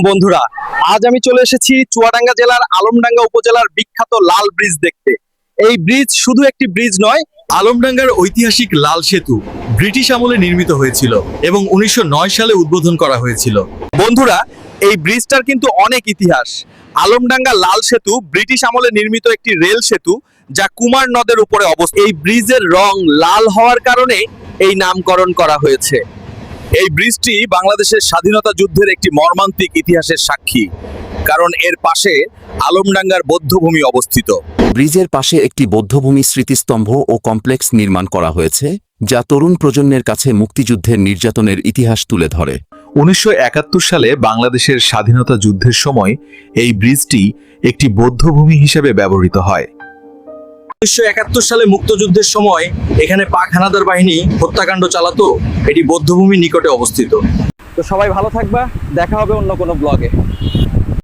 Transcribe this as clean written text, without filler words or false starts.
বন্ধুরা, আজ আমি চলে এসেছি চুয়াডাঙ্গা জেলার আলমডাঙ্গা উপজেলার বিখ্যাত লাল ব্রিজ দেখতে। এই ব্রিজ শুধু একটি ব্রিজ নয়, আলমডাঙ্গার ঐতিহাসিক লাল সেতু ব্রিটিশ আমলে নির্মিত হয়েছিল এবং 1909 সালে উদ্বোধন করা হয়েছিল। বন্ধুরা, এই ব্রিজটার কিন্তু অনেক ইতিহাস। আলমডাঙ্গা লাল সেতু ব্রিটিশ আমলে নির্মিত একটি রেল সেতু, যা কুমার নদের উপরে অবস্থিত। এই ব্রিজের রং লাল হওয়ার কারণে এই নামকরণ করা হয়েছে। এই ব্রিজটি বাংলাদেশের স্বাধীনতা যুদ্ধের একটি মর্মান্তিক ইতিহাসের সাক্ষী, কারণ এর পাশে আলমডাঙ্গার বৌদ্ধভূমি অবস্থিত। ব্রিজের পাশে একটি বৌদ্ধভূমি স্মৃতিস্তম্ভ ও কমপ্লেক্স নির্মাণ করা হয়েছে, যা তরুণ প্রজন্মের কাছে মুক্তিযুদ্ধের নির্যাতনের ইতিহাস তুলে ধরে। 1971 সালে বাংলাদেশের স্বাধীনতা যুদ্ধের সময় এই ব্রিজটি একটি বৌদ্ধভূমি হিসেবে ব্যবহৃত হয়। 1971 সালে মুক্তিযুদ্ধের সময় এখানে পাক হানাদার বাহিনী হত্যাকাণ্ড চালাতো। এটি বৌদ্ধভূমির নিকটে অবস্থিত। তো সবাই ভালো থাকবা, দেখা হবে অন্য কোনো ব্লগে।